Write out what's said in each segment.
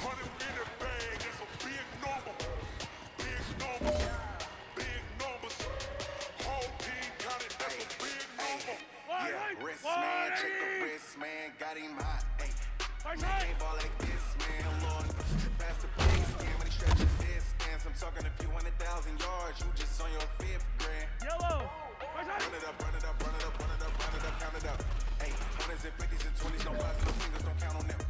100 in the bag, that's a big number. Big numbers, big numbers. Whole team counted, that's a big number. Yeah, wrist man, check the wrist man, got him hot. Ayy, can't ball like this, man. Lord, pass the pace, man. When he stretches this, dance. I'm talking a few 100,000 yards. You just on your 5th grand. Yellow. Run it up, run it up, run it up, run it up, run it up, count it up. Ayy, 100s and 50s and 20s, no fives, no singles, don't count on them.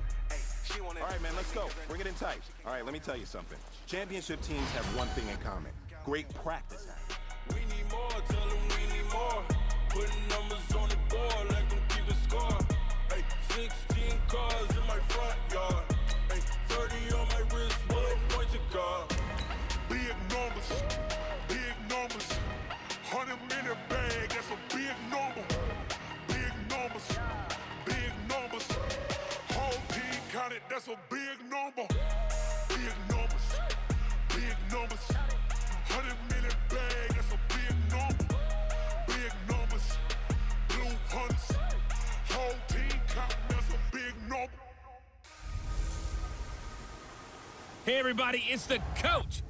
All right, man, let's go. Bring it in tight. All right, let me tell you something. Championship teams have one thing in common. Great practice. We need more, tell them we need more. Putting numbers on the board, let them keep it score. Hey, 16 cars in my front yard. Hey, 30 on my wrist, what a point to guard. Big numbers, big numbers. 100 in the bag, that's a big number. Big numbers, big numbers. Whole team counted, that's a big number. Big numbers, big numbers. 100 in the bag, that's a big number. Big numbers, blue hunts. Whole team counting, that's a big number. Hey, everybody, it's the coach.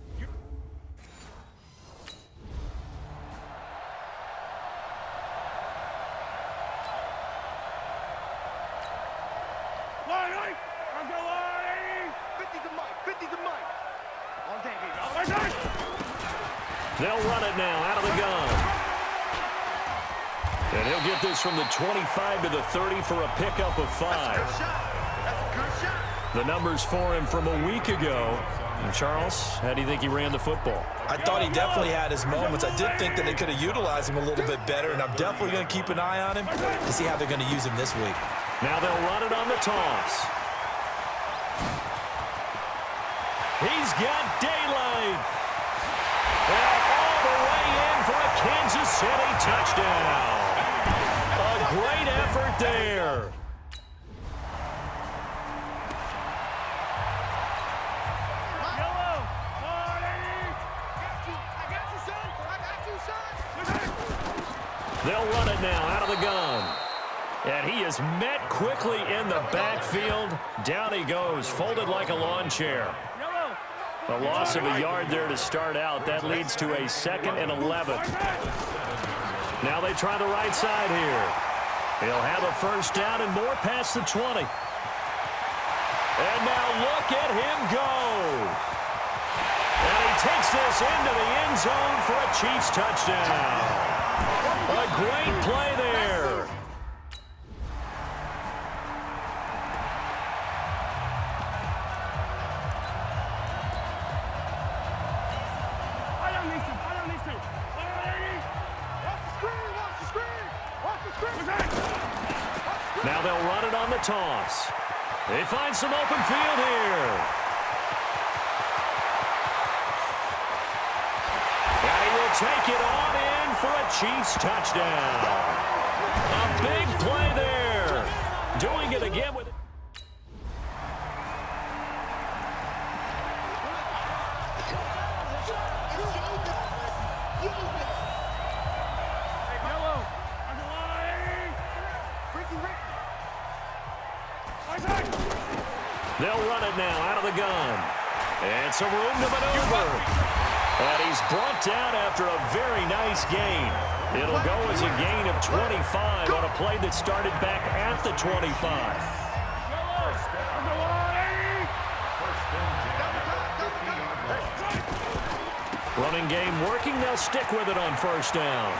They'll run it now out of the gun. And he'll get this from the 25 to the 30 for a pickup of 5. That's a good shot. That's a good shot. The numbers for him from a week ago. And Charles, how do you think he ran the football? I thought he definitely had his moments. I did think that they could have utilized him a little bit better, and I'm definitely going to keep an eye on him to see how they're going to use him this week. Now they'll run it on the toss. He's got daylight. And all the way in for a Kansas City touchdown. A great effort there. They'll run it now out of the gun. And he is met quickly in the backfield. Down he goes, folded like a lawn chair. A loss of a yard there to start out. That leads to a 2nd and 11. Now they try the right side here. He'll have a first down and more past the 20. And now look at him go. And he takes this into the end zone for a Chiefs touchdown. A great play there. Now they'll run it on the toss. They find some open field here. And he will take it on in for a Chiefs touchdown. A big play there. Doing it again with... They'll run it now out of the gun. And some room to maneuver. And he's brought down after a very nice gain. It'll go as a gain of 25 on a play that started back at the 25. Running game working. They'll stick with it on first down.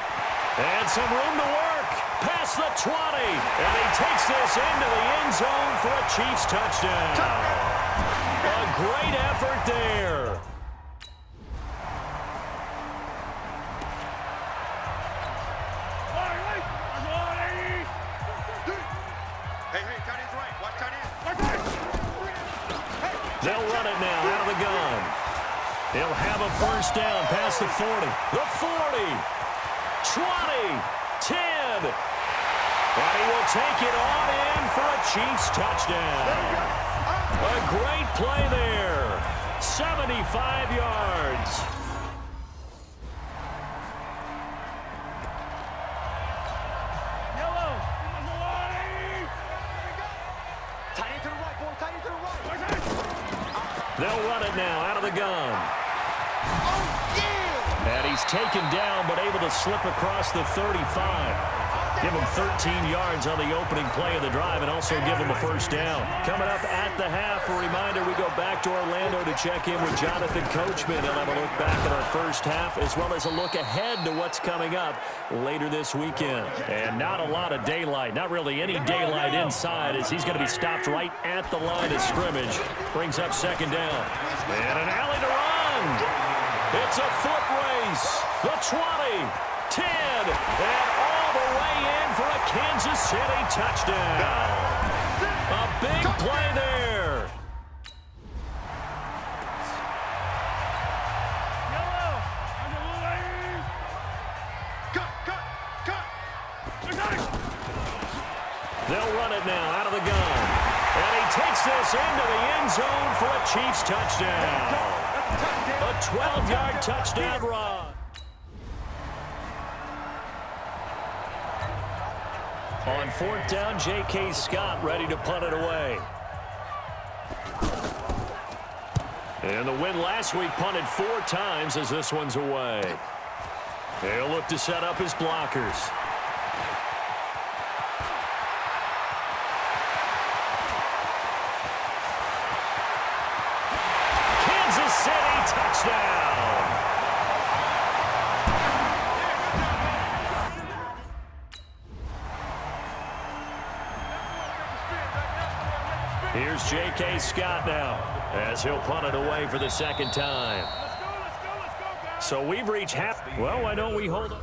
And some room to work. Past the 20. And he takes this into the end zone for a Chiefs touchdown. A great effort there. They'll run it now out of the gun. He'll have a first down past the 40. The 40. 20. 10. And he will take it on in for a Chiefs touchdown. A great play there. 75 yards. They'll run it now out of the gun. And he's taken down, but able to slip across the 35. Give him 13 yards on the opening play of the drive and also give him a first down. Coming up at the half, a reminder, we go back to Orlando to check in with Jonathan Coachman. He'll have a look back at our first half as well as a look ahead to what's coming up later this weekend. And not a lot of daylight, not really any daylight inside as he's going to be stopped right at the line of scrimmage. Brings up second down. And an alley to run. It's a foot race. The 20, 10, and all the way in for a Kansas City touchdown. A big play there. They'll run it now out of the gun. And he takes this into the end zone for a Chiefs touchdown. A 12-yard touchdown run. On fourth down, J.K. Scott ready to punt it away. And the win last week punted 4 times as this one's away. He'll look to set up his blockers. Kansas City touchdown. Here's J.K. Scott now as he'll punt it away for the second time. So we've reached half. Well, why don't we hold it?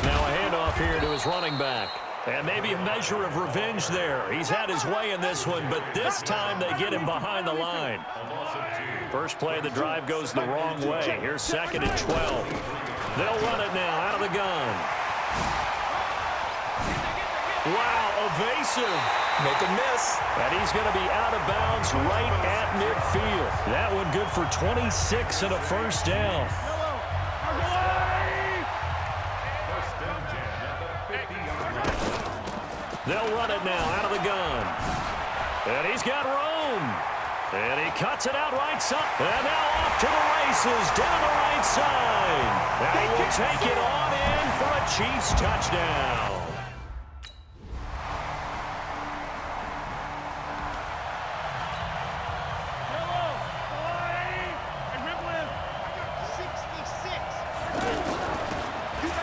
Now a handoff here to his running back. And maybe a measure of revenge there. He's had his way in this one, but this time they get him behind the line. First play of the drive goes the wrong way. Here's second and 12. They'll run it now out of the gun. Wow, evasive. Make a miss. And he's going to be out of bounds right at midfield. That one good for 26 and a first down. They'll run it now out of the gun. And he's got room. And he cuts it out right side. And now off to the races down the right side. And he will take it on in for a Chiefs touchdown.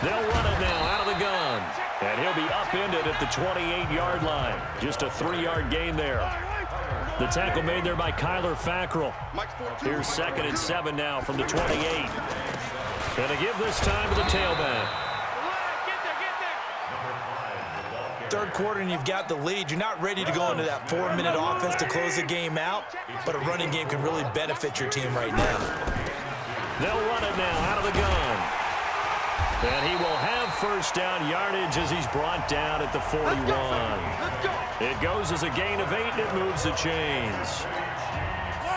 They'll run it now out of the gun. And he'll be upended at the 28-yard line. Just a 3-yard gain there. The tackle made there by Kyler Fackrell. Here's second and 7 now from the 28. And to give this time to the tailback. Third quarter and you've got the lead. You're not ready to go into that 4-minute offense to close the game out, but a running game can really benefit your team right now. They'll run it now out of the gun. And he will have first down yardage as he's brought down at the 41. It goes as a gain of 8, and it moves the chains.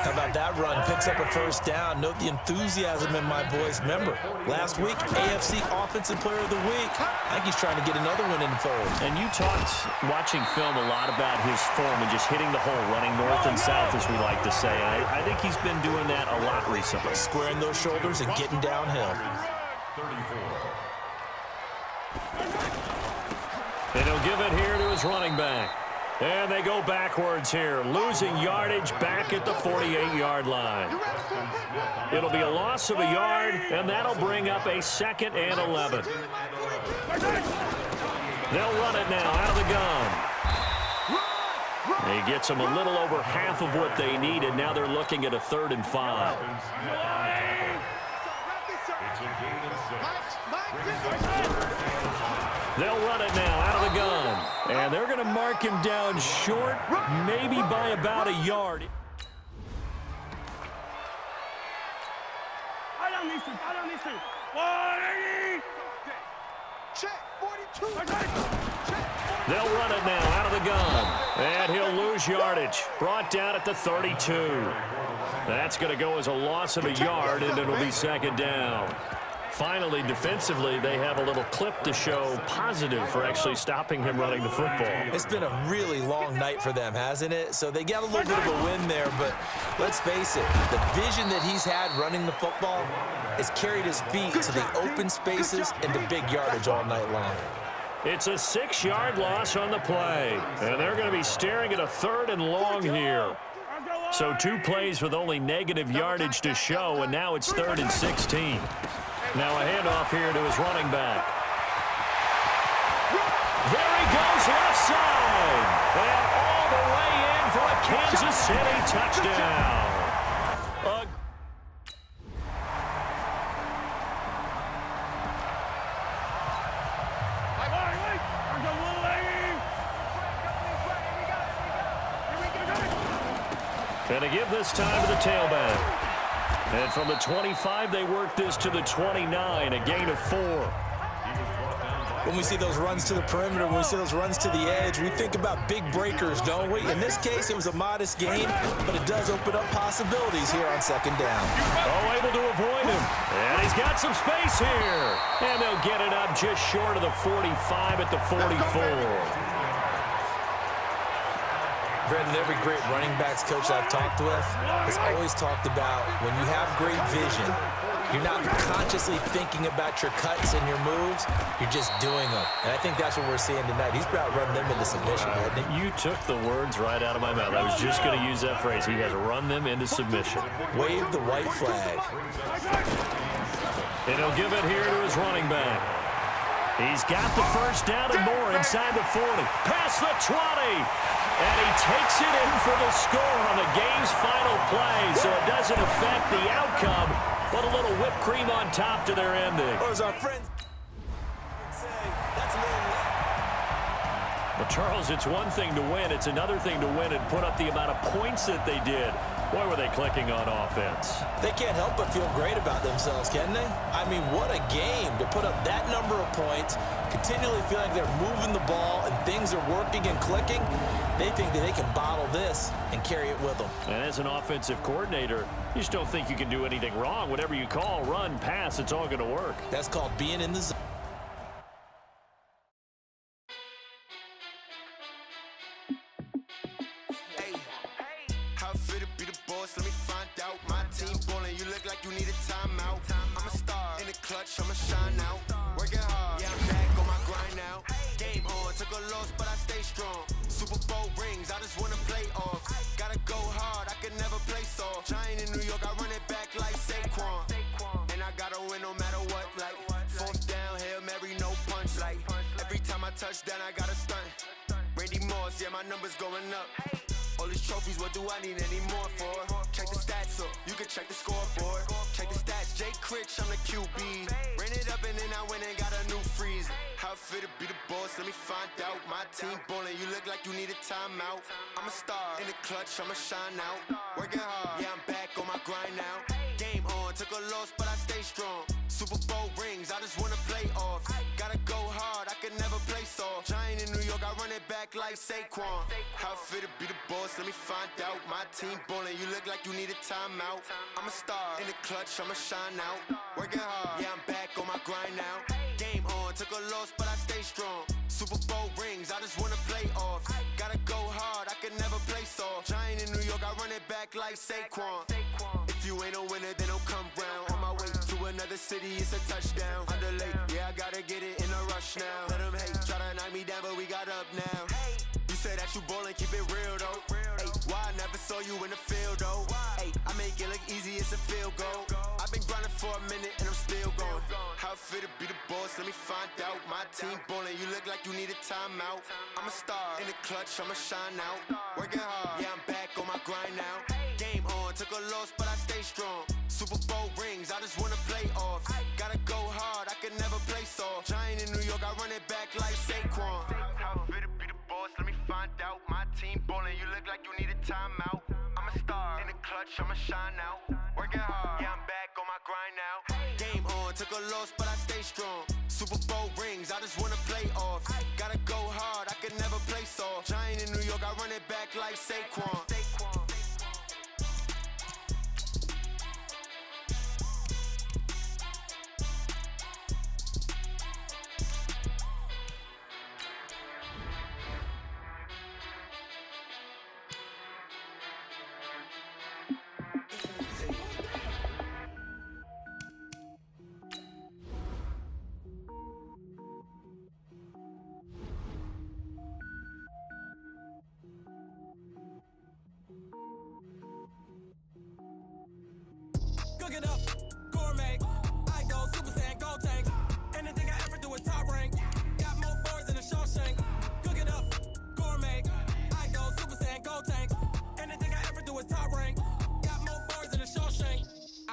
How about that run? Picks up a first down. Note the enthusiasm in my voice. Remember, last week, AFC Offensive Player of the Week. I think he's trying to get another one in the fold. And you talked, watching film, a lot about his form and just hitting the hole, running north and south, as we like to say. And I think he's been doing that a lot recently. Squaring those shoulders and getting downhill. And he'll give it here to his running back. And they go backwards here, losing yardage back at the 48-yard line. It'll be a loss of a yard, and that'll bring up a 2nd and 11. They'll run it now out of the gun. He gets them a little over half of what they needed. Now they're looking at a 3rd and 5. They'll run it now out of the gun. And they're going to mark him down short, maybe by about a yard. They'll run it now out of the gun. And he'll lose yardage. Brought down at the 32. That's going to go as a loss of a yard, and it'll be 2nd down. Finally, defensively, they have a little clip to show positive for actually stopping him running the football. It's been a really long night for them, hasn't it? So they got a little bit of a win there, but let's face it, the vision that he's had running the football has carried his feet to the open spaces and the big yardage all night long. It's a 6-yard loss on the play, and they're going to be staring at a 3rd and long here. So 2 plays with only negative yardage to show, and now it's 3rd and 16. Now a handoff here to his running back. There he goes left side. And all the way in for a Kansas City touchdown. And to give this time to the tailback. And from the 25, they work this to the 29, a gain of 4. When we see those runs to the perimeter, when we see those runs to the edge, we think about big breakers, don't we? In this case, it was a modest gain, but it does open up possibilities here on 2nd down. Oh, able to avoid him. And he's got some space here. And they'll get it up just short of the 45 at the 44. Brendan, every great running backs coach I've talked with has always talked about when you have great vision, you're not consciously thinking about your cuts and your moves, you're just doing them. And I think that's what we're seeing tonight. He's about running them into submission, hasn't he? You took the words right out of my mouth. I was just going to use that phrase. He has run them into submission. Wave the white flag. And he'll give it here to his running back. He's got the 1st down and more inside the 40. Past the 20. And he takes it in for the score on the game's final play, so it doesn't affect the outcome, but a little whipped cream on top to their ending. Or as our friends say, that's a little... Well, Charles, it's one thing to win. It's another thing to win and put up the amount of points that they did. Boy, were they clicking on offense. They can't help but feel great about themselves, can they? I mean, what a game to put up that number of points, continually feeling like they're moving the ball and things are working and clicking. They think that they can bottle this and carry it with them. And as an offensive coordinator, you just don't think you can do anything wrong. Whatever you call, run, pass, it's all going to work. That's called being in the zone. Let me find out. My team ballin', you look like you need a timeout. I'm a star in the clutch, I'ma shine out. Working hard, yeah, I'm back on my grind now. Game on, took a loss, but I stay strong. Super Bowl rings, I just wanna play off. Gotta go hard, I can never play soft. Giant in New York, I run it back like Saquon. And I gotta win no matter what, like 4th down, Hail Mary, no punch. Like every time I touch down, I gotta stunt. Randy Moss, yeah, my numbers going up. All these trophies, what do I need any more for? Check the stats up, you can check the scoreboard. Check the stats, Jay Critch, I'm the QB. Ran it up and then I went and got a new freezer. How it feel to be the boss, let me find out. My team ballin', you look like you need a timeout. I'm a star in the clutch, I'ma shine out. Working hard, yeah, I'm back on my grind now. Game on, took a loss, but I stay strong. Super Bowl rings, I just wanna play off. Gotta go hard, I can never play soft. Giant in New York, I run it back like Saquon. How it feel to be the boss, let me find out. My team ballin', you look like you need a timeout. I'm a star in the clutch, I'ma shine out. Working hard, yeah, I'm back on my grind now. Game on, took a loss, but I stay strong. Super Bowl rings, I just wanna play off. Gotta go hard, I can never play soft. Giant in New York, I run it back like Saquon. If you ain't a winner, then don't come round. On my way to another city, it's a touchdown. Underlay, yeah, I gotta get it in a rush now. Let them hate, try to knock me down, but we got up now. You said that you ballin', keep it real though. Ay, why I never saw you in the field though? Ay, I make it look easy, it's a field goal. I've been grinding for a minute and I'm still going. How it feel to be the boss, let me find out. My team ballin', you look like you need a timeout. I'm a star in the clutch, I'ma shine out. Working hard, yeah, I'm back on my grind now. Game on, took a loss, but I stay strong. Super Bowl rings, I just wanna play off. Gotta go hard, I can never play soft. Giant in New York, I run it back like Saquon. How it feel to be the boss, let me find out. My team ballin', you look like you need a timeout. I'm a star in the clutch, I'ma shine out. Working hard, yeah, I'm back on my grind now. Game on, took a loss, but I stay strong. Super Bowl rings, I just wanna play off. Gotta go hard, I can never play soft. Giant in New York, I run it back like Saquon.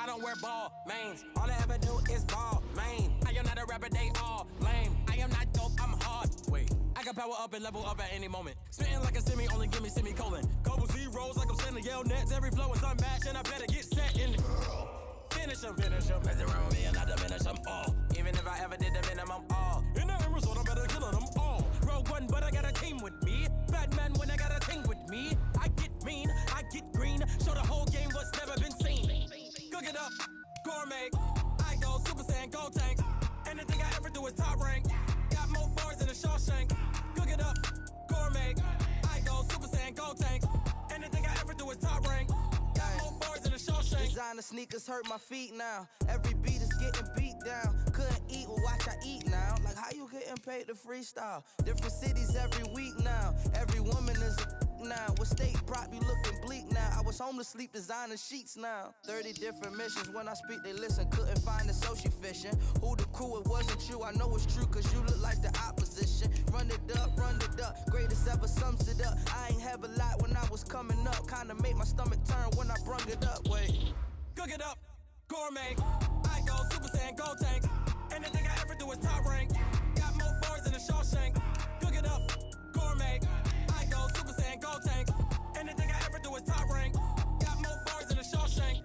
I don't wear ball mains. All I ever do is ball main. I am not a rapper, they all lame. I am not dope, I'm hard. Wait, I can power up and level up at any moment. Spitting like a semi, only give me semicolon. Couple zeros like I'm sending yell nets. Every flow is unmatched, and I better get set in. Finish them. Mess around with me and I diminish them all. Even if I ever did the minimum, all. In the end result, I'm better killing them all. Rogue one, but I got a team with me. Batman when I got a team with me. I get mean, I get green. Show the whole game what's never been seen. Cook it up, gourmet. I go Super Saiyan, gold tanks. Anything I ever do is top rank. Got more bars than a Shawshank. Cook it up, gourmet. I go Super Saiyan, gold tanks. Anything I ever do is top rank. Got more bars than a Shawshank. Designer sneakers hurt my feet now. Every beat is getting beat down. Couldn't eat, well watch I eat now. Like how you getting paid to freestyle? Different cities every week now. Every woman is a now. With state prop, you looking bleak now. I was homeless, sleep designing sheets now. 30 different missions. When I speak, they listen. Couldn't find the social fishing. Who the crew? It wasn't you. I know it's true, cause you look like the opposition. Run it up. Greatest ever sums it up. I ain't have a lot when I was coming up. Kinda made my stomach turn when I brung it up. Wait. Cook it up, gourmet. I go Super Saiyan, gold tanks. Anything I ever do is top rank. Got more bars than a Shawshank. Cook it up, gourmet. I go Super Saiyan, gold tanks. Anything I ever do is top rank. Got more bars than a Shawshank.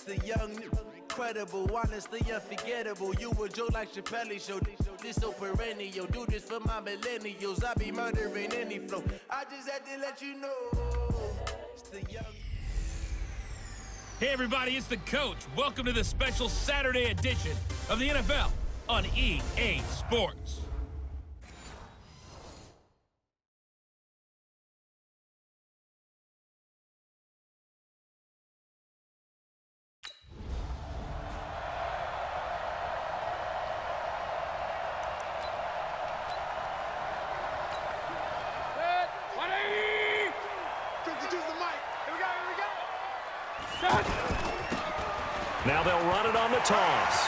The young, incredible, honestly unforgettable. You a joke like Chappelle Show. This so perennial. Do this for my millennials. I be murdering any flow. I just had to let you know. It's the young. Hey, everybody, it's the coach. Welcome to the special Saturday edition of the NFL on EA Sports. Now they'll run it on the toss.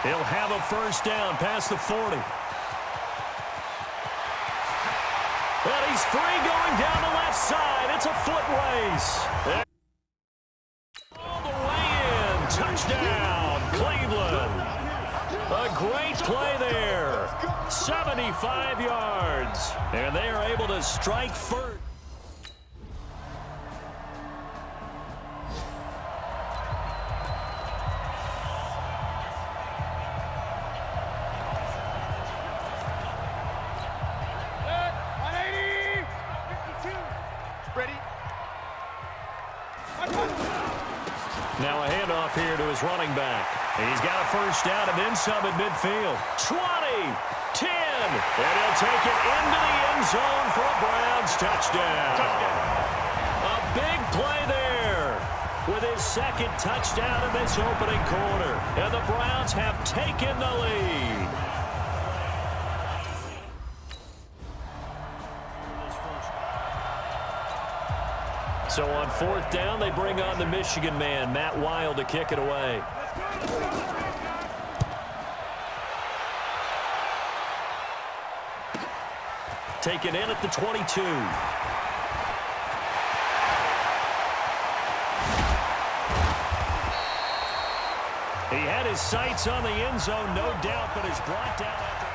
He'll have a first down past the 40. And he's free going down the left side. It's a foot race. All the way in. Touchdown, Cleveland. A great play there. 75 yards. And they are able to strike first. Now a handoff here to his running back. He's got a first down and then some at midfield. 20, 10, and he'll take it into the end zone for a Browns touchdown. A big play there with his second touchdown in this opening quarter. And the Browns have taken the lead. So on fourth down, they bring on the Michigan man, Matt Wild, to kick it away. Taken in at the 22. He had his sights on the end zone, no doubt, but is brought down after.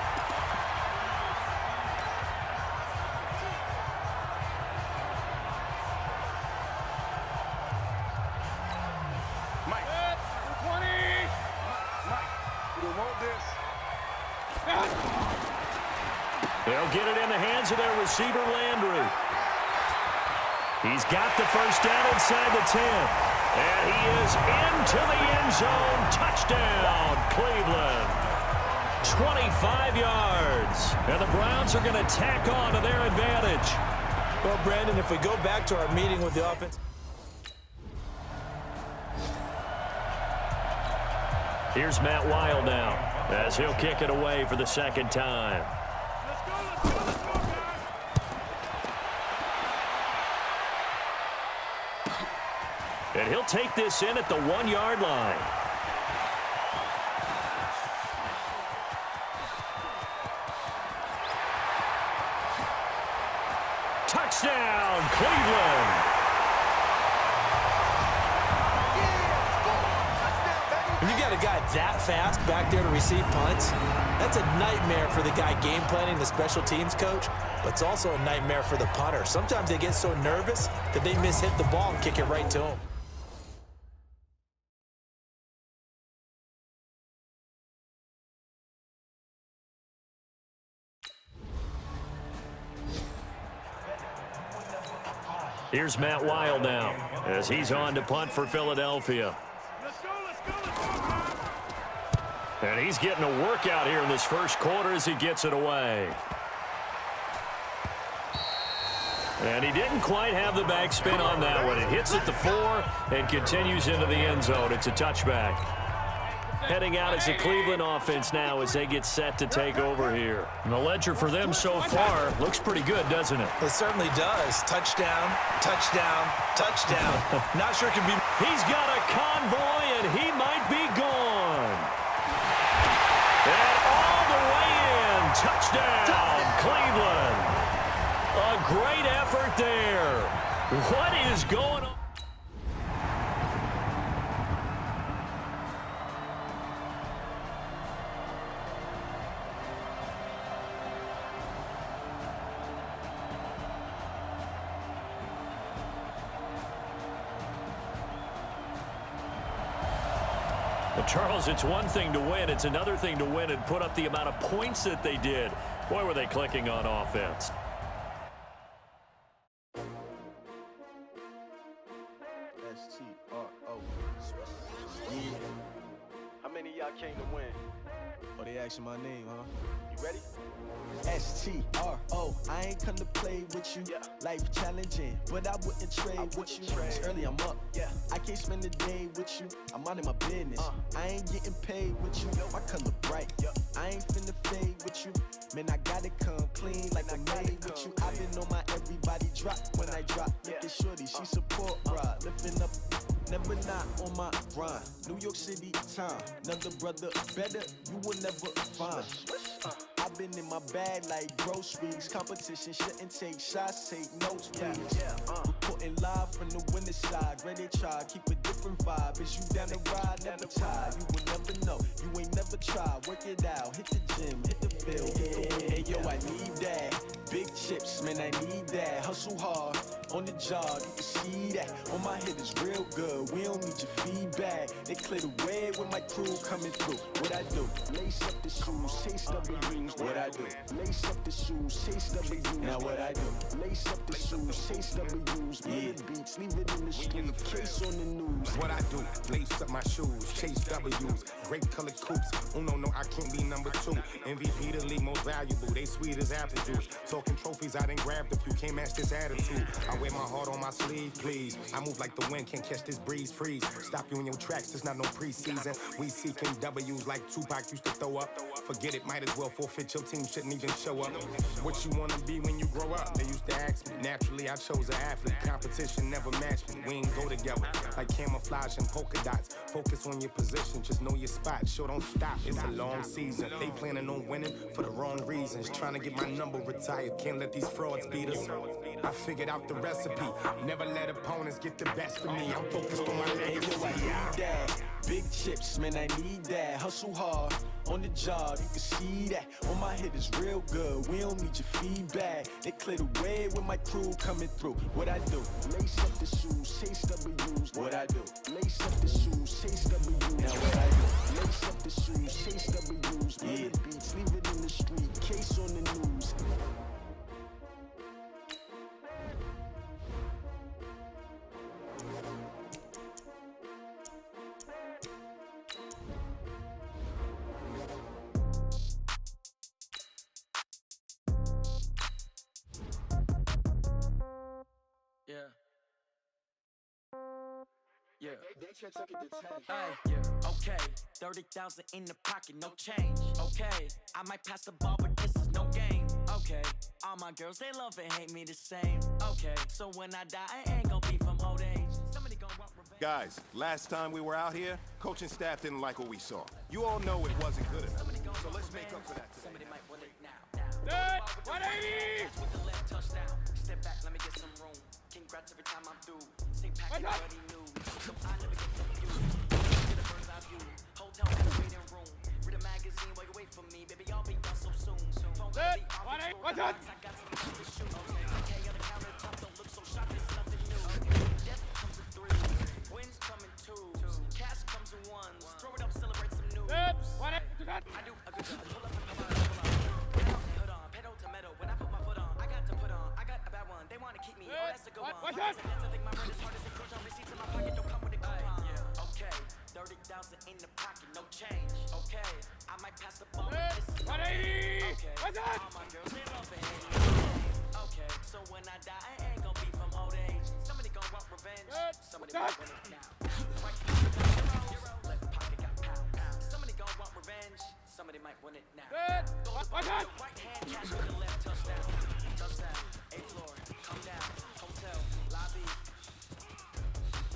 They'll get it in the hands of their receiver, Landry. He's got the first down inside the 10. And he is into the end zone. Touchdown, Cleveland. 25 yards. And the Browns are going to tack on to their advantage. Well, Brandon, if we go back to our meeting with the offense. Here's Matt Wild now as he'll kick it away for the second time. And he'll take this in at the 1-yard line. Touchdown, Cleveland. When you got a guy that fast back there to receive punts, that's a nightmare for the guy game planning, the special teams coach, but it's also a nightmare for the punter. Sometimes they get so nervous that they hit the ball and kick it right to him. Here's Matt Wild now as he's on to punt for Philadelphia. And he's getting a workout here in this first quarter as he gets it away. And he didn't quite have the backspin on that one. It hits at the 4 and continues into the end zone. It's a touchback. Heading out is the Cleveland offense now as they get set to take over here. And the ledger for them so far looks pretty good, doesn't it? It certainly does. Touchdown, touchdown, touchdown. Not sure it can be. He's got a convoy, and he might be gone. And all the way in. Touchdown, Cleveland. A great effort there. What is going on? Well, Charles, it's one thing to win. It's another thing to win and put up the amount of points that they did. Boy, were they clicking on offense. S-T-R-O. Yeah. How many of y'all came to win? Oh, they asking my name, huh? You ready? S-T-R-O. I ain't come to play with you. Life challenging, but I wouldn't trade with you. It's early, I'm up. I can't spend the day with you. I'm out of my business. I ain't getting paid with you. My color bright. I ain't finna fade with you. Man, I gotta come clean like I made with you. I've been on my everybody drop when I drop. Look at shorty, she support rod. Lifting up, never not on my grind. New York City time. Another brother better, you will never find. I've been in my bag like groceries. Competition shouldn't take shots, take notes, please. Reporting live from the winner side. Ready to try, keep a different vibe. Is you down the ride, never tired. You will never know, you ain't never tried. Work it out, hit the gym, hit the field. Hey, yo, I need that. Big chips, man, I need that. Hustle hard, on the job, you can see that. On my head is real good, we don't need your feedback. They clear the way with my crew coming through. What I do? Lace up the shoes, chase W's. What I do? Lace up the shoes, chase W's. Now what I do? Lace up the shoes, chase W's. Yeah, beats, leave it in the street, case on the news. What I do? Lace up my shoes, chase W's. Great colored coops. Oh no, I can't be number 2. MVP the league most valuable. They sweet as apple juice. Talking trophies, I done grabbed a few. Can't match this attitude. I wear my heart on my sleeve, please. I move like the wind, can't catch this breeze. Freeze. Stop you in your tracks. There's not no preseason. We seeking W's like Tupac used to throw up. Forget it, might as well forfeit. Your team shouldn't even show up. What you wanna be when you grow up? They used to ask me. Naturally, I chose an athlete. Competition never matched me. We ain't go together like camouflage and polka dots. Focus on your position, just know your spot. Sure, don't stop. It's a long season. They planning on winning for the wrong reasons. Trying to get my number retired. Can't let these frauds beat us. I figured out the recipe. Never let opponents get the best of me. I'm focused on my legacy. I need that. Big chips, man, I need that. Hustle hard, on the job, you can see that. On my head is real good, we don't need your feedback. They clear the way with my crew coming through. What I do? Lace up the shoes, chase W's. What I do? Lace up the shoes, chase W's. Now what I do? Lace up the shoes, chase W's. Yeah, beats, leave it in the street, case on the news. Okay, 30,000 in the pocket, no change. Okay, I might pass the ball, but this is no game. Okay, all my girls, they love and hate me the same. Okay, so when I die, I ain't gonna be from old age. Somebody gonna want revenge. Guys, last time we were out here, coaching staff didn't like what we saw. You all know it wasn't good enough. So let's make up for that today. Somebody might want it now. 180! With the left touchdown. Step back, let me get some room. Congrats every time I'm through. St. Patrick already knew. So I never get confused. Get a bird's eye view. Hotel in the waiting room. Read a magazine while you wait for me. Baby, I'll be done so soon. Phone gotta be off. I got some things to shoot. Okay, on the countertop, don't look so shocked. It's nothing new. Death comes in threes. Wins come in twos. Cash comes in ones. Throw it up, celebrate some news. I do a good job. Pull up and come on. Put on, pedal to metal. When I put my foot on, I got to put on. I got a bad one. They want to keep me. Oh, that's a good one. That's a thing. My bread is hard as a coach. On receipts in my pocket. Don't come with a coupon. Okay, 30,000 in the pocket. No change. Okay, I might pass the ball. 180. Okay, all my girls they love it. Okay, so when I die, I ain't gonna be from old age. Somebody gonna want revenge. Somebody might want it now. Right pocket got euro. Left pocket got pound. Somebody gonna want revenge. Somebody might want it now. Go to the right hand, catch with the left touchdown. Touchdown, 8th floor, come down, hotel, lobby.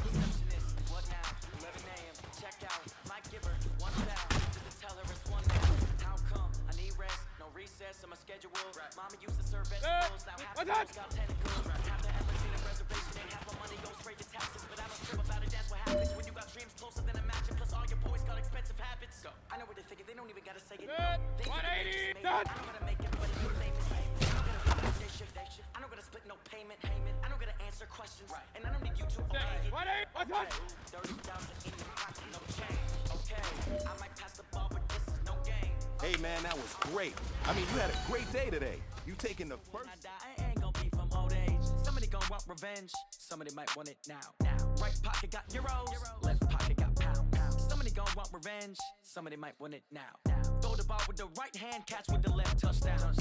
Receptionist, what now? 11 a.m. Check out. Might give her $1 just to tell her it's one now. How come? I need rest, no recess on my schedule. Mama used to serve vegetables, now half the house got tentacles. Half the efforts in a reservation and half my money goes straight to taxes. But I don't trip about it, that's what happens when you got dreams closer than a match. And plus all your boys got expensive habits. Go. I know what they're thinking, they don't even gotta say it. They think they just made it. I know how to make everybody feel famous. I don't gotta day shift. I don't gotta split no payment. I don't gotta answer questions. And I don't need you to obey. Okay, 30,000 in the pocket, no change. Okay, I might pass the ball, but this is no game. Hey, man, that was great. I mean, you had a great day today. You taking the first... When I die, I ain't gonna be from old age. Somebody gonna want revenge. Somebody might want it now. Right pocket got euros. Left pocket got pound. Somebody gonna want revenge. Somebody might want it now. Throw the ball with the right hand, catch with the left touchdown.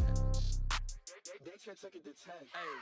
They check second to 10. Hey.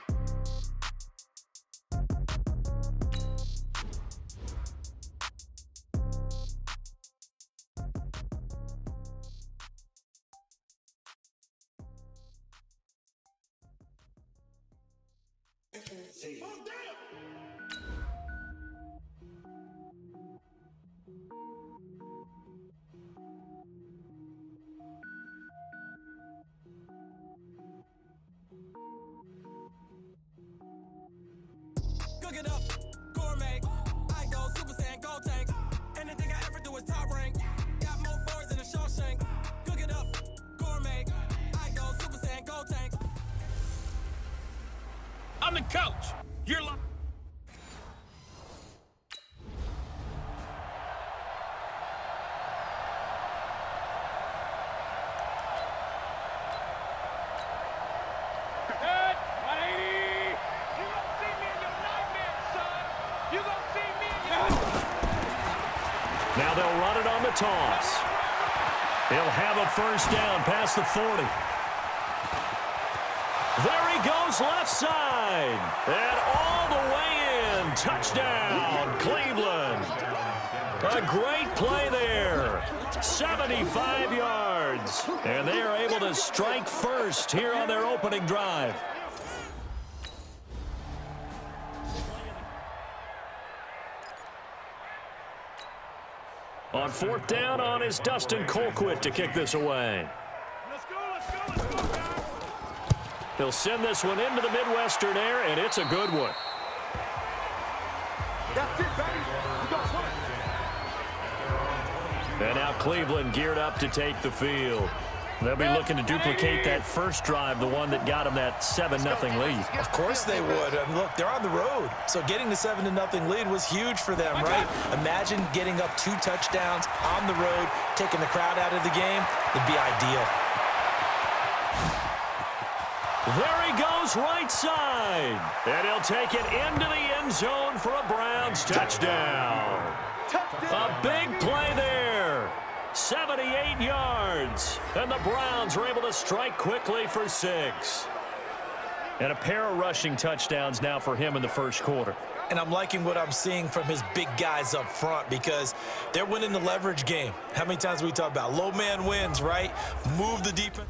Cook it up, gourmet. I go Super Saiyan Gold Tank. Anything I ever do is top rank. Got more boards than a Shawshank. Cook it up, gourmet. I go Super Saiyan Gold Tank. I'm the coach. You're Now they'll run it on the toss. He'll have a first down past the 40. There he goes left side. And all the way in. Touchdown, Cleveland. A great play there. 75 yards. And they are able to strike first here on their opening drive. On 4th down on is Dustin Colquitt to kick this away. Let's go, guys. He'll send this one into the Midwestern air, and it's a good one. That's it, baby. We got one. And now Cleveland geared up to take the field. They'll be looking to duplicate that first drive, the one that got them that 7-0 lead. Of course they would. Look, they're on the road. So getting the 7-0 lead was huge for them, right? Imagine getting up 2 touchdowns on the road, taking the crowd out of the game. It'd be ideal. There he goes right side. And he'll take it into the end zone for a Browns touchdown. A big play there. 78 yards. And the Browns are able to strike quickly for 6. And a pair of rushing touchdowns now for him in the first quarter. And I'm liking what I'm seeing from his big guys up front because they're winning the leverage game. How many times we talk about low man wins, right? Move the defense.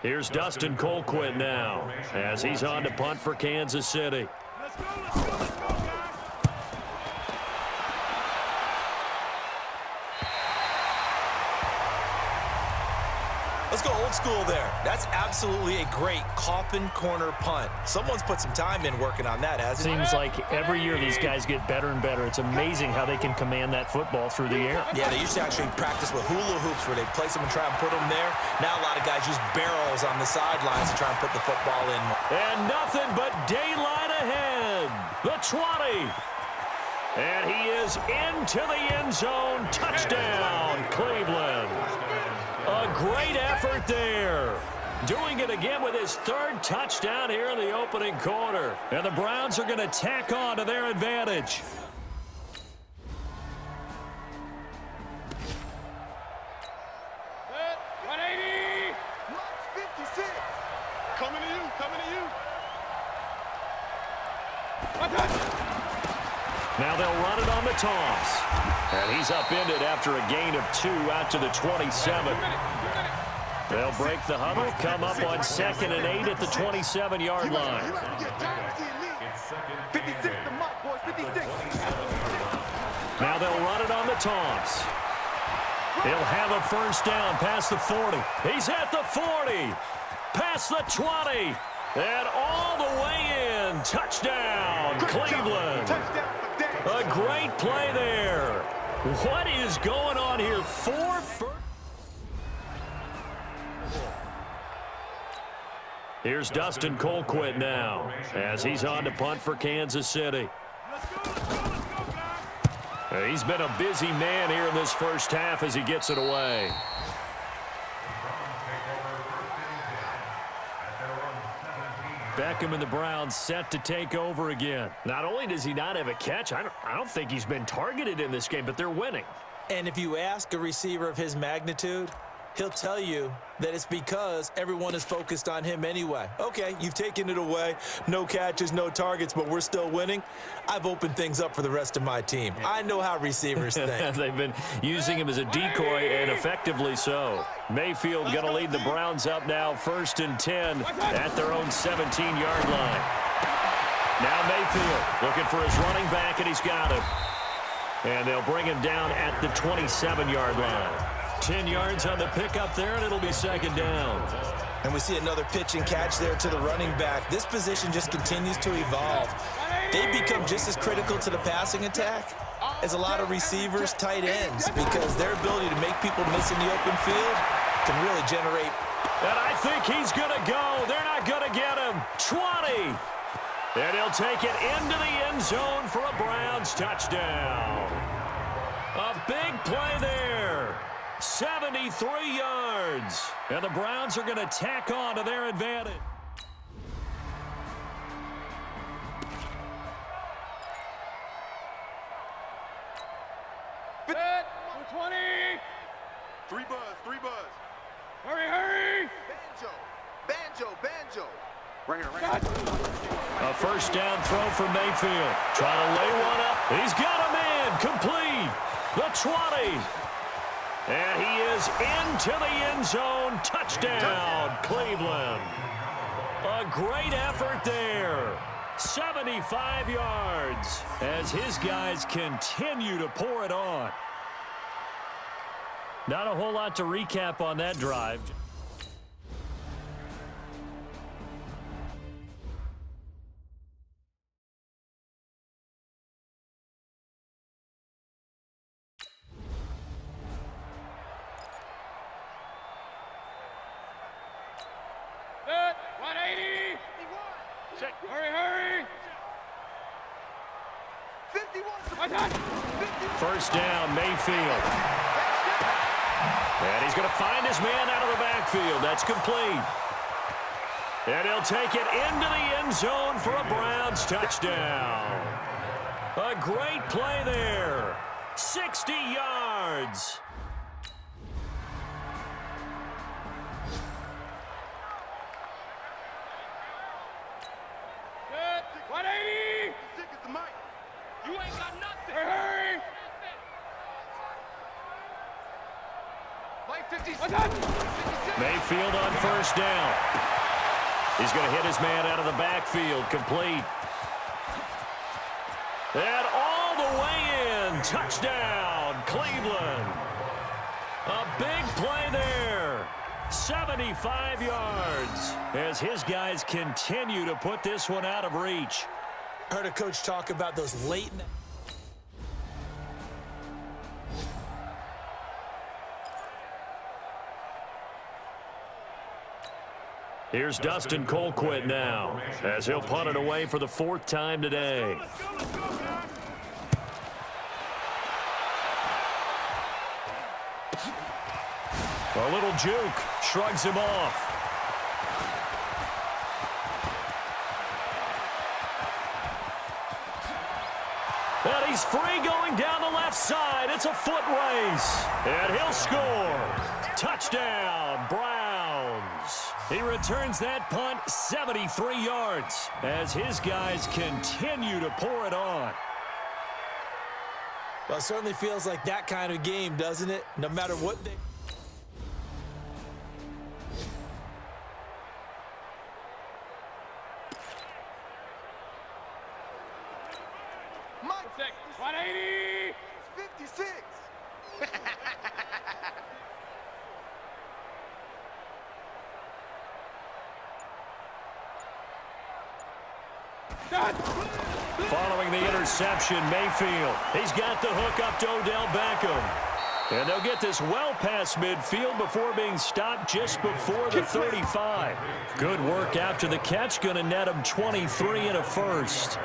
Here's Dustin Colquitt now as he's on to punt for Kansas City. Let's go, let's go, let's go, guys. Let's go old school there. That's absolutely a great coffin corner punt. Someone's put some time in working on that, hasn't it? Seems like every year these guys get better and better. It's amazing how they can command that football through the air. Yeah, they used to actually practice with hula hoops where they place them and try and put them there. Now a lot of guys use barrels on the sidelines to try and put the football in. And nothing but daylight ahead. The 20. And he is into the end zone. Touchdown, Cleveland. A great effort there. Doing it again with his third touchdown here in the opening quarter. And the Browns are going to tack on to their advantage. Set, 180. 56. Coming to you, coming to you. Now they'll run it on the toss. And he's upended after a gain of 2 out to the 27. They'll break the huddle, come up on 2nd and 8 at the 27-yard line. 56 to Mike, boys, 56. Now they'll run it on the toss. He'll have a first down past the 40. He's at the 40, past the 20, and all the way in. Touchdown, Cleveland. A great play there. What is going on here? 4 first. Here's Dustin Colquitt now as he's on to punt for Kansas City. He's been a busy man here in this first half as he gets it away. Beckham and the Browns set to take over again. Not only does he not have a catch, I don't think he's been targeted in this game, but they're winning. And if you ask a receiver of his magnitude, he'll tell you that it's because everyone is focused on him anyway. Okay, you've taken it away. No catches, no targets, but we're still winning. I've opened things up for the rest of my team. I know how receivers think. They've been using him as a decoy, and effectively so. Mayfield going to lead the Browns up now, 1st and 10 at their own 17-yard line. Now Mayfield looking for his running back, and he's got him. And they'll bring him down at the 27-yard line. 10 yards on the pickup there, and it'll be 2nd down. And we see another pitch and catch there to the running back. This position just continues to evolve. They become just as critical to the passing attack as a lot of receivers, tight ends, because their ability to make people miss in the open field can really generate. And I think he's going to go. They're not going to get him. 20. And he'll take it into the end zone for a Browns touchdown. A big play there. 73 yards. And the Browns are going to tack on to their advantage. Set, 20. 3 buzz, 3 buzz. Hurry, hurry. Banjo. Right here. A first down throw for Mayfield. Trying to lay one up. He's got a man. Complete. The 20. And he is into the end zone. Touchdown, Cleveland. A great effort there. 75 yards as his guys continue to pour it on. Not a whole lot to recap on that drive. Set, 180. Check. Hurry. 51. First down, Mayfield. And he's going to find his man out of the backfield. That's complete. And he'll take it into the end zone for a Browns touchdown. A great play there. 60 yards. Set, 180. Sick as the mic. You ain't got nothing. Hurry. Play 56. Mayfield on first down. He's going to hit his man out of the backfield. Complete. And all the way in. Touchdown, Cleveland. A big play there. 75 yards as his guys continue to put this one out of reach. I heard a coach talk about those late... Here's Dustin Colquitt now as he'll punt it away for the 4th time today. A little juke shrugs him off. And he's free going down the left side. It's a foot race. And he'll score. Touchdown, Browns. He returns that punt 73 yards as his guys continue to pour it on. Well, it certainly feels like that kind of game, doesn't it? No matter what they... Mike, 180! 56! Following the interception, Mayfield. He's got the hook up to Odell Beckham. And they'll get this well past midfield before being stopped just before the 35. Good work after the catch. Going to net him 23 and a first.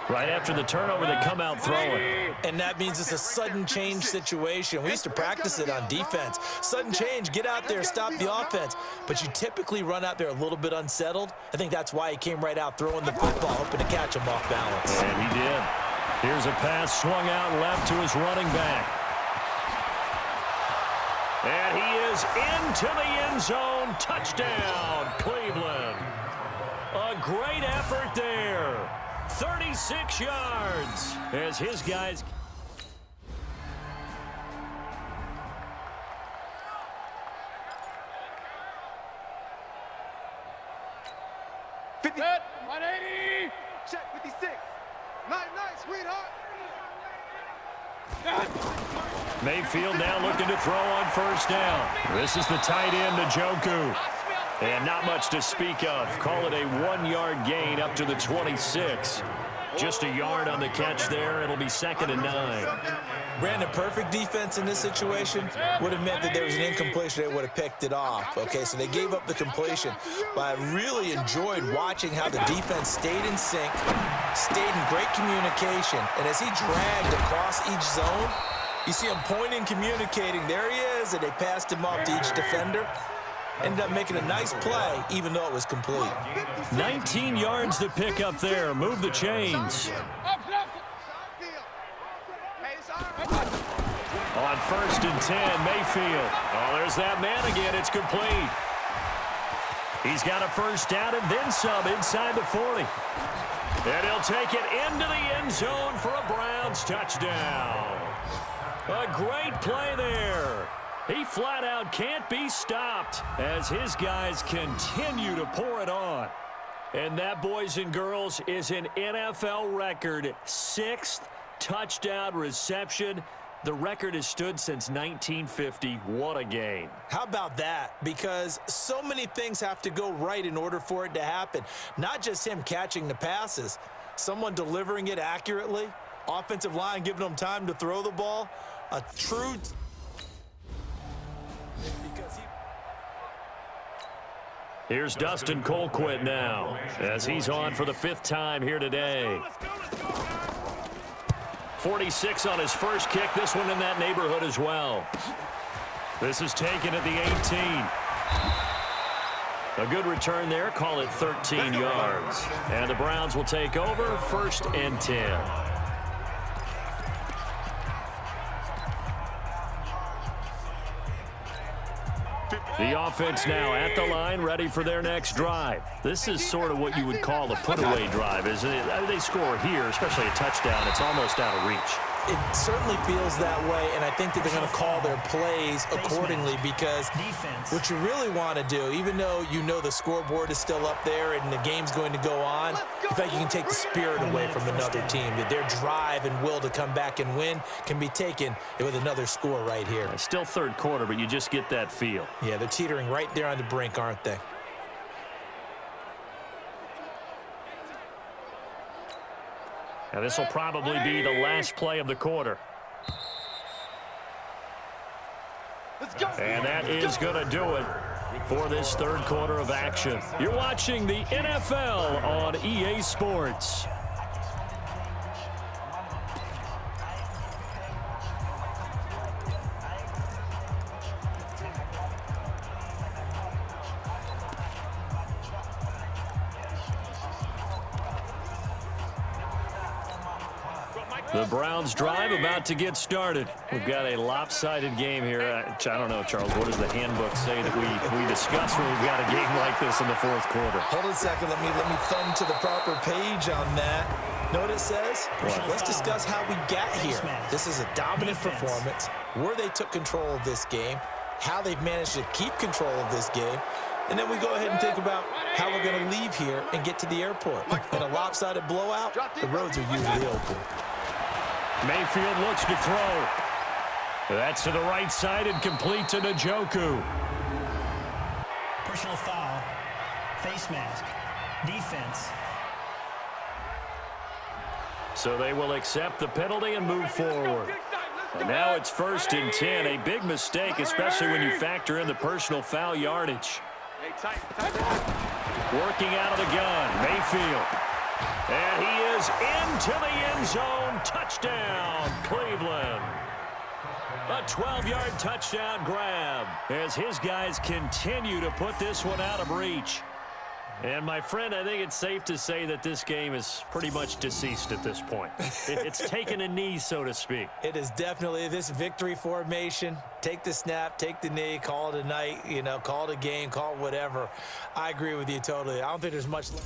Right after the turnover, they come out throwing. And that means it's a sudden change situation. We used to practice it on defense. Sudden change, get out there, stop the offense. But you typically run out there a little bit unsettled. I think that's why he came right out throwing the football, hoping to catch him off balance. And he did. Here's a pass swung out left to his running back. And he is into the end zone. Touchdown, Cleveland. A great effort there. 36 yards as his guys... Set, 180! Check, 56. Nice, sweetheart. Mayfield now looking to throw on first down. This is the tight end, Njoku. And not much to speak of. Call it a 1-yard gain up to the 26. Just a yard on the catch there. It'll be 2nd and 9. Brandon, perfect defense in this situation would have meant that there was an incompletion. They would have picked it off. Okay, so they gave up the completion. But I really enjoyed watching how the defense stayed in sync, stayed in great communication. And as he dragged across each zone, you see him pointing, communicating. There he is, and they passed him off to each defender. Ended up making a nice play, even though it was complete. 19 yards to pick up there. Move the chains. On 1st and 10, Mayfield. Oh, there's that man again. It's complete. He's got a first down and then some inside the 40. And he'll take it into the end zone for a Browns touchdown. A great play there. He flat out can't be stopped as his guys continue to pour it on. And that, boys and girls, is an NFL record 6th touchdown reception. The record has stood since 1950. What a game. How about that? Because so many things have to go right in order for it to happen. Not just him catching the passes, someone delivering it accurately, offensive line giving them time to throw the ball, a true... Here's Dustin Colquitt now as he's on for the 5th time here today. 46 on his first kick. This one in that neighborhood as well. This is taken at the 18. A good return there. Call it 13 yards. And the Browns will take over 1st and 10. The offense now at the line, ready for their next drive. This is sort of what you would call a put-away drive, isn't it? I mean, they score here, especially a touchdown. It's almost out of reach. It certainly feels that way, and I think that they're going to call their plays accordingly because what you really want to do, even though you know the scoreboard is still up there and the game's going to go on, in fact, you can take the spirit away from another team. That their drive and will to come back and win can be taken with another score right here. It's still third quarter, but you just get that feel. Yeah, they're teetering right there on the brink, aren't they? Now this will probably be the last play of the quarter. And that is going to do it for this third quarter of action. You're watching the NFL on EA Sports. The Browns drive about to get started. We've got a lopsided game here. I don't know, Charles, what does the handbook say that we discuss when we've got a game like this in the fourth quarter? Hold on a second. Let me thumb to the proper page on that. Know what it says? What? Let's discuss how we got here. This is a dominant performance, where they took control of this game, how they've managed to keep control of this game, and then we go ahead and think about how we're going to leave here and get to the airport. In a lopsided blowout, the roads are usually open. Mayfield looks to throw. That's to the right side and complete to Njoku. Personal foul, face mask, defense. So they will accept the penalty and move forward. And now it's 1st and 10. A big mistake, especially when you factor in the personal foul yardage. Working out of the gun, Mayfield. And he is into the end zone. Touchdown, Cleveland. A 12-yard touchdown grab as his guys continue to put this one out of reach. And, my friend, I think it's safe to say that this game is pretty much deceased at this point. It's taken a knee, so to speak. It is definitely this victory formation. Take the snap, take the knee, call it a night, call it a game, call it whatever. I agree with you totally. I don't think there's much left.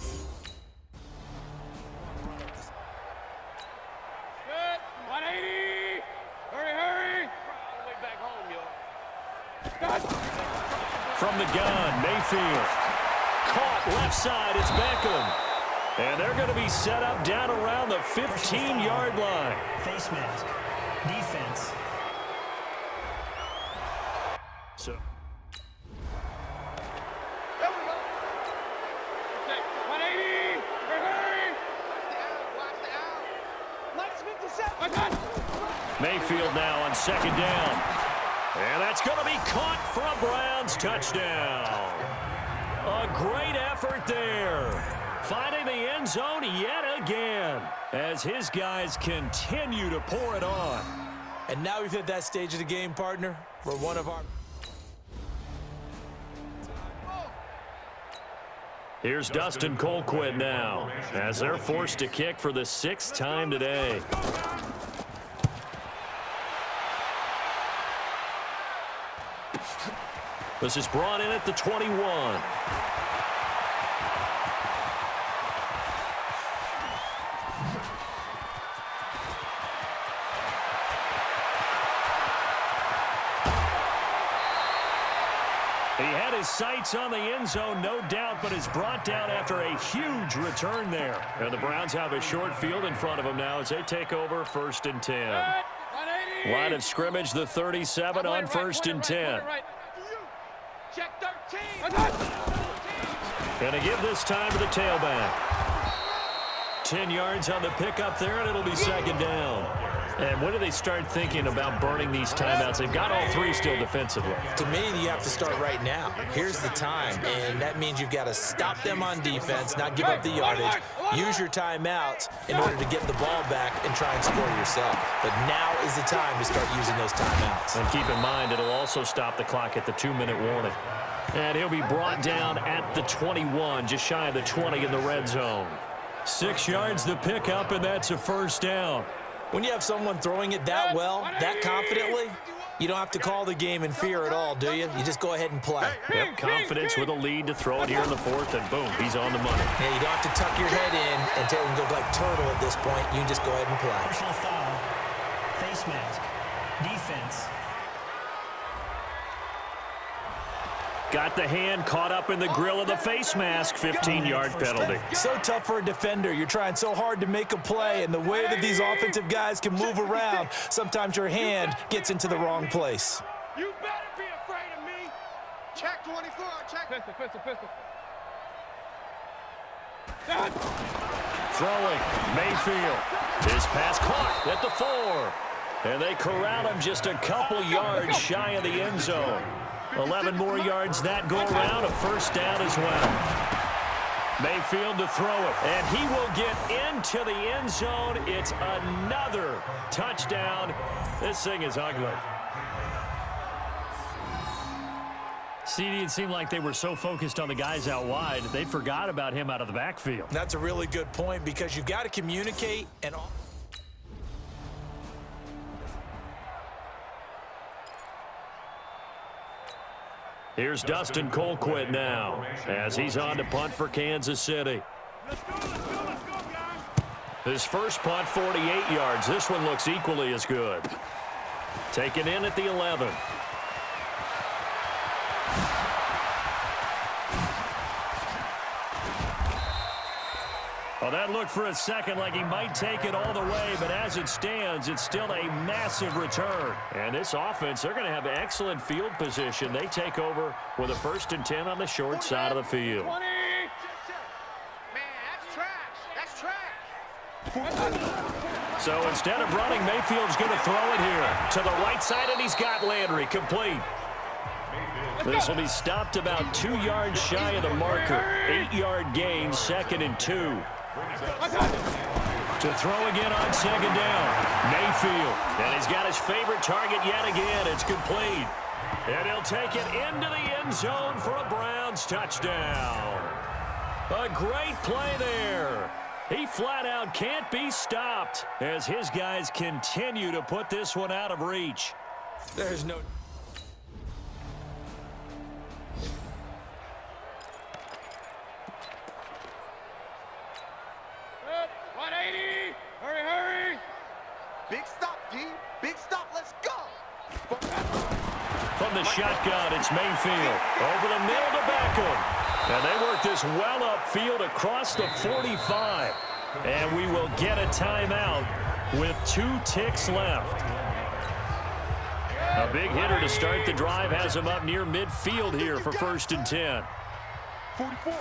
From the gun, Mayfield. Caught left side, it's Beckham. And they're going to be set up down around the 15-yard line. Face mask, defense. So. There we go. 180. Hurry. Mayfield now on 2nd down. And that's going to be caught for a Browns touchdown. A great effort there. Finding the end zone yet again as his guys continue to pour it on. And now we've hit that stage of the game, partner, where one of our... Here's Dustin Colquitt now as they're forced to kick for the 6th time today. This is brought in at the 21. He had his sights on the end zone, no doubt, but is brought down after a huge return there. And the Browns have a short field in front of them now as they take over 1st and 10. Line of scrimmage, the 37 on 1st and 10. Check 13. Going to give this time to the tailback. 10 yards on the pickup there, and it'll be 2nd down. And when do they start thinking about burning these timeouts? They've got all 3 still defensively. To me, you have to start right now. Here's the time, and that means you've got to stop them on defense, not give up the yardage, use your timeouts in order to get the ball back and try and score yourself. But now is the time to start using those timeouts. And keep in mind, it'll also stop the clock at the 2-minute warning. And he'll be brought down at the 21, just shy of the 20 in the red zone. 6 yards the pickup, and that's a 1st down. When you have someone throwing it that well, that confidently, you don't have to call the game in fear at all, do you? You just go ahead and play. Yep, confidence with a lead to throw it here in the 4th, and boom, he's on the money. Yeah, you don't have to tuck your head in and go like turtle at this point. You can just go ahead and play. Personal foul, Face mask. Defense. Got the hand caught up in the grill of the face mask. 15-yard penalty. So tough for a defender. You're trying so hard to make a play, and the way that these offensive guys can move around, sometimes your hand gets into the wrong place. You better be afraid of me. Check 24. Check. Pistol. Throwing, Mayfield. His pass caught at the 4. And they corral him just a couple yards shy of the end zone. 11 more yards that go around, a first down as well. Mayfield to throw it, and he will get into the end zone. It's another touchdown. This thing is ugly. CD, it seemed like they were so focused on the guys out wide, they forgot about him out of the backfield. That's a really good point because you've got to communicate and Here's Dustin Colquitt now as he's on to punt for Kansas City. Let's go, guys. His first punt, 48 yards. This one looks equally as good. Taken in at the 11. Well, that looked for a second like he might take it all the way, but as it stands, it's still a massive return. And this offense, they're going to have excellent field position. They take over with a 1st and 10 on the short side of the field. 20. Man, that's trash. So instead of running, Mayfield's going to throw it here to the right side, and he's got Landry complete. This will be stopped about 2 yards shy of the marker. 8-yard gain, 2nd and 2. To throw again on 2nd down. Mayfield. And he's got his favorite target yet again. It's complete. And he'll take it into the end zone for a Browns touchdown. A great play there. He flat out can't be stopped as his guys continue to put this one out of reach. there's no... 180. Hurry. Big stop, D. Big stop. Let's go. From the shotgun, it's Mayfield. Over the middle to Beckham. And they work this well upfield across the 45. And we will get a timeout with 2 ticks left. A big hitter to start the drive has him up near midfield here for 1st and 10. 44.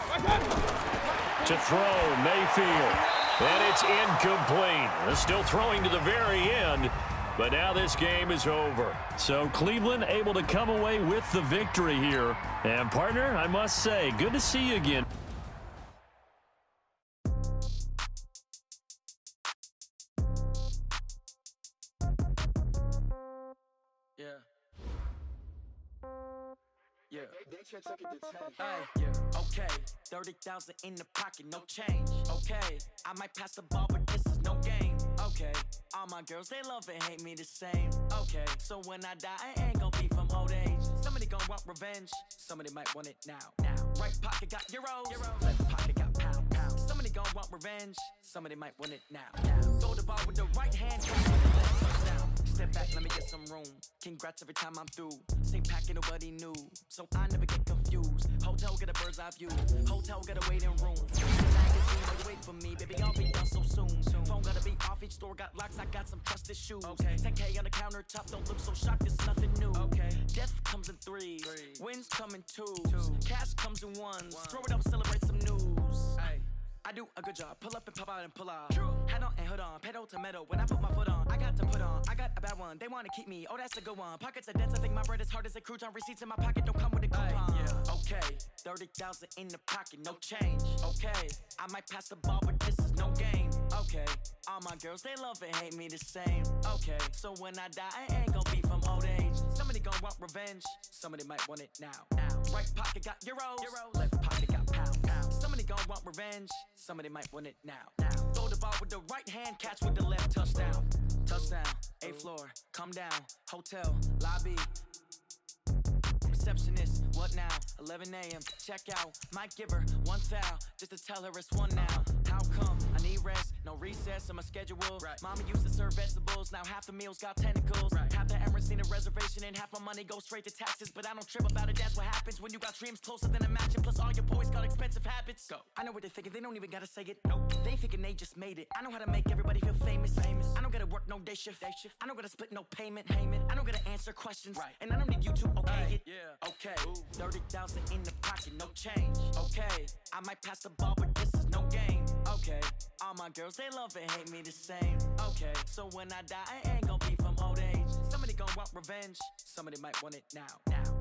To throw, Mayfield. And it's incomplete. They're still throwing to the very end. But now this game is over. So Cleveland able to come away with the victory here. And partner, I must say, good to see you again. Okay, 30,000 in the pocket, no change. Okay, I might pass the ball, but this is no game. Okay, all my girls, they love and hate me the same. Okay, so when I die, I ain't gonna be from old age. Somebody gonna want revenge, somebody might want it now. Right pocket got euros, left pocket got pound. Somebody gonna want revenge, somebody might want it now. Throw the ball with the right hand, touchdown. Step back, let me get some room. Congrats every time I'm through. Same packet, nobody knew, so I never get confused. Hotel get a bird's eye view. Hotel get a waiting room. Magazine, wait for me, baby. I'll be done so soon. Phone gotta be off. Each store got locks. I got some trusted shoes. Okay. 10K on the countertop. Don't look so shocked. It's nothing new. Okay. Death comes in threes. Wins come in twos. Cash comes in ones. Throw it up, celebrate some news. Hey. I do a good job. Pull up and pop out and pull out. Hat on and hood on. Pedal to metal. When I put my foot on, I got to put on. I got a bad one. They want to keep me. Oh, that's a good one. Pockets are dense. I think my bread is hard as a crouton. Receipts in my pocket don't come with a coupon. Yeah. Okay. 30,000 in the pocket. No change. Okay. I might pass the ball, but this is no game. Okay. All my girls, they love and hate me the same. Okay. So when I die, I ain't gonna be from old age. Somebody gonna want revenge. Somebody might want it now. Right pocket got euros. Left pocket got pound. Somebody gonna want revenge. Somebody might want it now. Throw the ball with the right hand, catch with the left. Touchdown. 8th floor, come down. Hotel, lobby. Receptionist, what now? 11 a.m. Check out. Might give her one foul just to tell her it's one now. How come? I need rest, no recess in my schedule. Mama used to serve vegetables, now half the meals got tentacles. Half the Emirates need a reservation and half my money goes straight to taxes. But I don't trip about it, that's what happens when you got dreams closer than a match. Plus all your boys got expensive habits. Go. I know what they're thinking, they don't even gotta say it. Nope. They thinking they just made it. I know how to make everybody feel famous. I don't gotta work no day shift. I don't gotta split no payment. I don't gotta answer questions. And I don't need you to okay it. Yeah. Okay. 30,000 in the pocket, no change. Okay. I might pass the ball, but this is no game. Okay. All my girls, they love and hate me the same. Okay. So when I die, I ain't gonna be from old age. Somebody gonna want revenge. Somebody might want it now.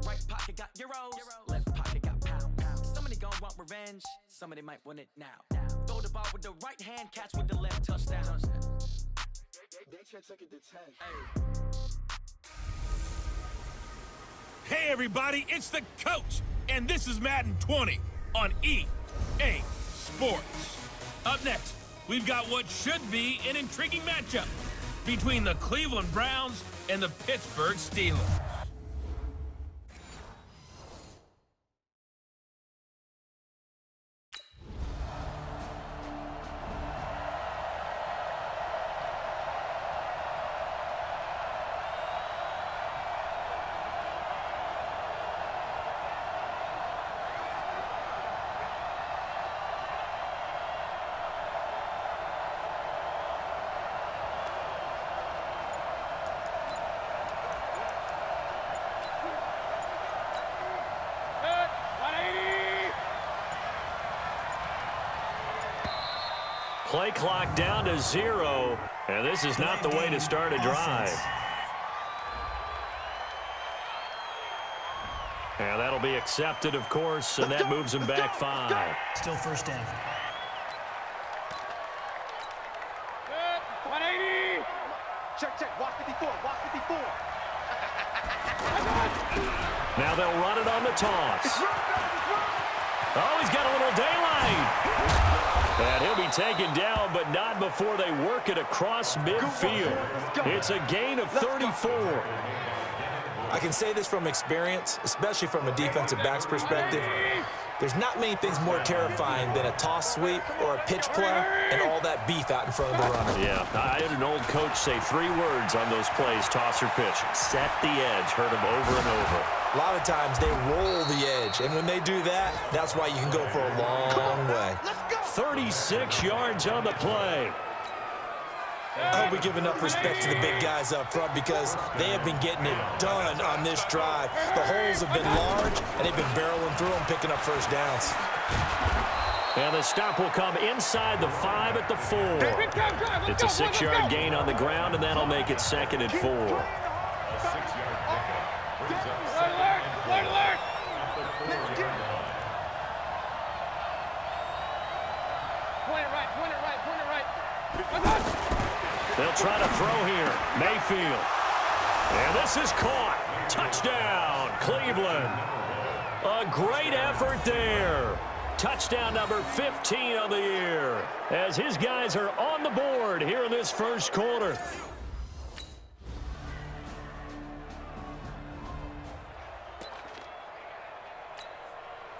Right pocket got euros. Left pocket got pounds. Somebody gonna want revenge. Somebody might want it now. Throw the ball with the right hand, catch with the left, touchdown. They took it to 10. Hey everybody, it's the coach, and this is Madden 20 on EA Sports. Up next, we've got what should be an intriguing matchup between the Cleveland Browns and the Pittsburgh Steelers. Play clock down to 0, and this is not the way to start a drive. And that'll be accepted, of course, and that moves him back 5. Still first down. 180. Check. Watch 54. Watch 54. Now they'll run it on the toss. Oh, he's got a little daylight. And he'll be taken down, but not before they work it across midfield. It's a gain of 34. I can say this from experience, especially from a defensive back's perspective. There's not many things more terrifying than a toss sweep or a pitch play and all that beef out in front of the runner. Yeah, I had an old coach say 3 words on those plays, toss or pitch. Set the edge, heard him over and over. A lot of times they roll the edge, and when they do that, that's why you can go for a long way. 36 yards on the play. I hope we give enough respect to the big guys up front because they have been getting it done on this drive. The holes have been large, and they've been barreling through them, picking up first downs. And the stop will come inside the 5 at the 4. It's a 6-yard gain on the ground, and that'll make it 2nd and 4. They'll try to throw here. Mayfield. And this is caught. Touchdown, Cleveland. A great effort there. Touchdown number 15 on the year as his guys are on the board here in this first quarter.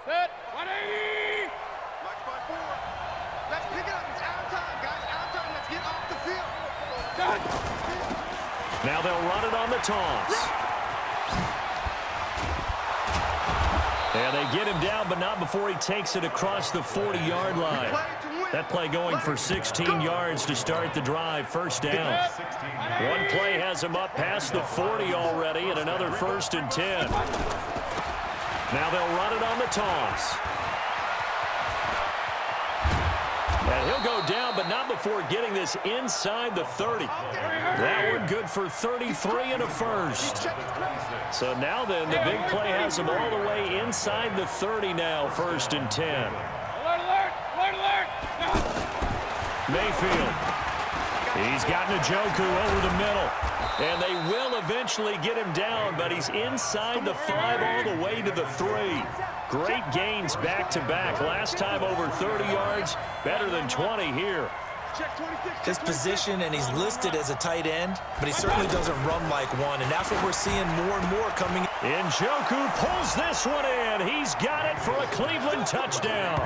Set. 180. Watch by 4. Let's pick it up. It's out of time, guys. Out of time. Let's get off the field. Now they'll run it on the toss. And they get him down, but not before he takes it across the 40-yard line. That play going for 16 yards to start the drive. First down. One play has him up past the 40 already, and another 1st and 10. Now they'll run it on the toss. And he'll go down, but not before getting this inside the 30. That one good for 33 and a first. So now then, the big play has him all the way inside the 30 now, 1st and 10. Alert, alert, alert, alert. Mayfield. He's got Njoku over the middle. And they will eventually get him down, but he's inside the 5 all the way to the 3. Great gains back-to-back. Last time over 30 yards, better than 20 here. His position, and he's listed as a tight end, but he certainly doesn't run like one, and that's what we're seeing more and more coming. Njoku pulls this one in. He's got it for a Cleveland touchdown.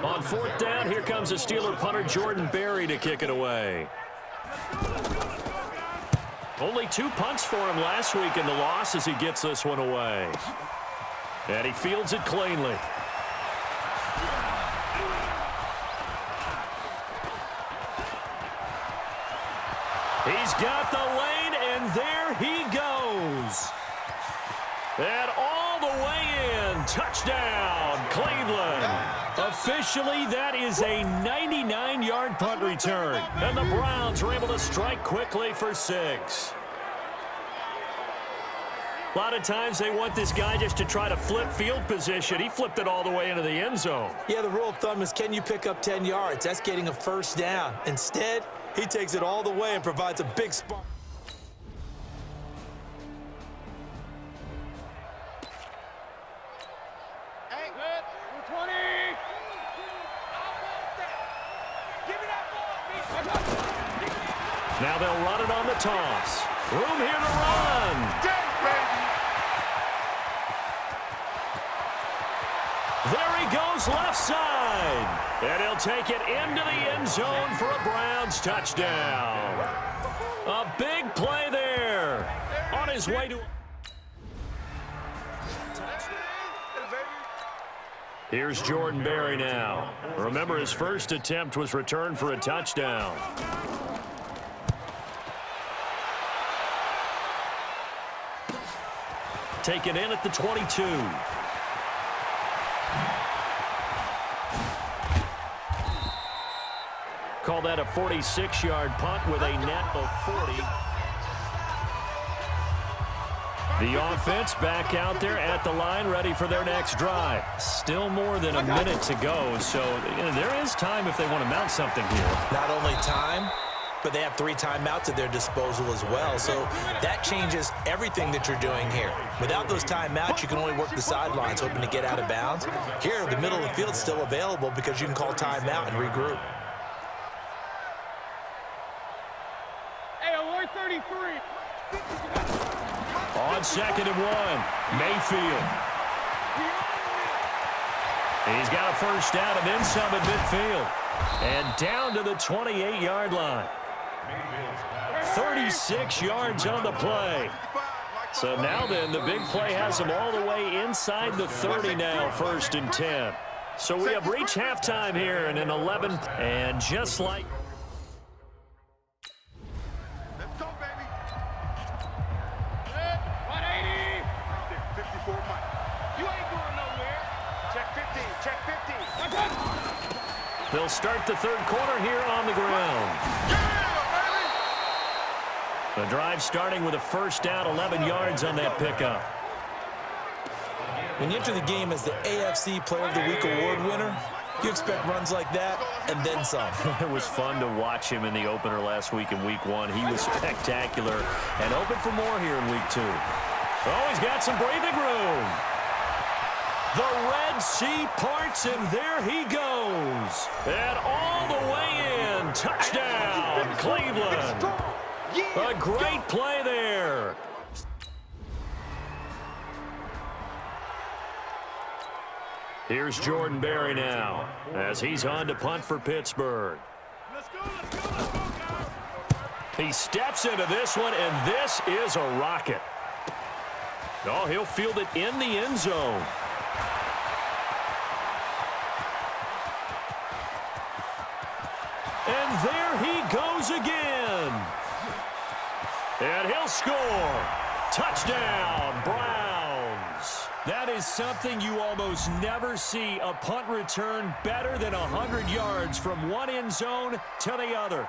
On fourth down, here comes the Steeler punter Jordan Berry to kick it away. Only 2 punts for him last week in the loss as he gets this one away. And he fields it cleanly. He's got the lane, and there he goes. And all the way in. Touchdown, Cleveland. Officially, that is a 99-yard punt return. And the Browns are able to strike quickly for 6. A lot of times they want this guy just to try to flip field position. He flipped it all the way into the end zone. Yeah, the rule of thumb is, can you pick up 10 yards? That's getting a first down. Instead, he takes it all the way and provides a big spark. Hey, 20. Give me that ball. Now they'll run it on the toss. Room here to run. There he goes left side. And he'll take it into the end zone for a Browns touchdown. A big play there. On his way to... Here's Jordan Berry now. Remember, his first attempt was returned for a touchdown. Taken in at the 22. Call that a 46-yard punt with a net of 40. The offense back out there at the line, ready for their next drive. Still more than a minute to go, so there is time if they want to mount something here. Not only time, but they have 3 timeouts at their disposal as well, so that changes everything that you're doing here. Without those timeouts, you can only work the sidelines, hoping to get out of bounds. Here, the middle of the field is still available because you can call timeout and regroup. Hey, alert 33. On 2nd and 1, Mayfield. He's got a first down and then some at midfield. And down to the 28-yard line. 36 yards on the play. So now then, the big play has them all the way inside the 30 now, 1st and 10. So we have reached halftime here in an 11. And just like... Let's go, baby. 180. 54 Mike. You ain't going nowhere. Check 50. Check 50. They'll start the 3rd quarter here on the ground. The drive starting with a first down, 11 yards on that pickup. When you enter the game as the AFC Player of the Week award winner, you expect runs like that and then some. It was fun to watch him in the opener last week in Week 1. He was spectacular and open for more here in Week 2. Oh, he's got some breathing room. The Red Sea parts, and there he goes. And all the way in. Touchdown, Cleveland. A great play there. Here's Jordan Berry now as he's on to punt for Pittsburgh. Let's go, let's go, let's go, guys. He steps into this one, and this is a rocket. Oh, he'll field it in the end zone. And there he goes again. And he'll score. Touchdown, Browns. That is something you almost never see, a punt return better than 100 yards from one end zone to the other.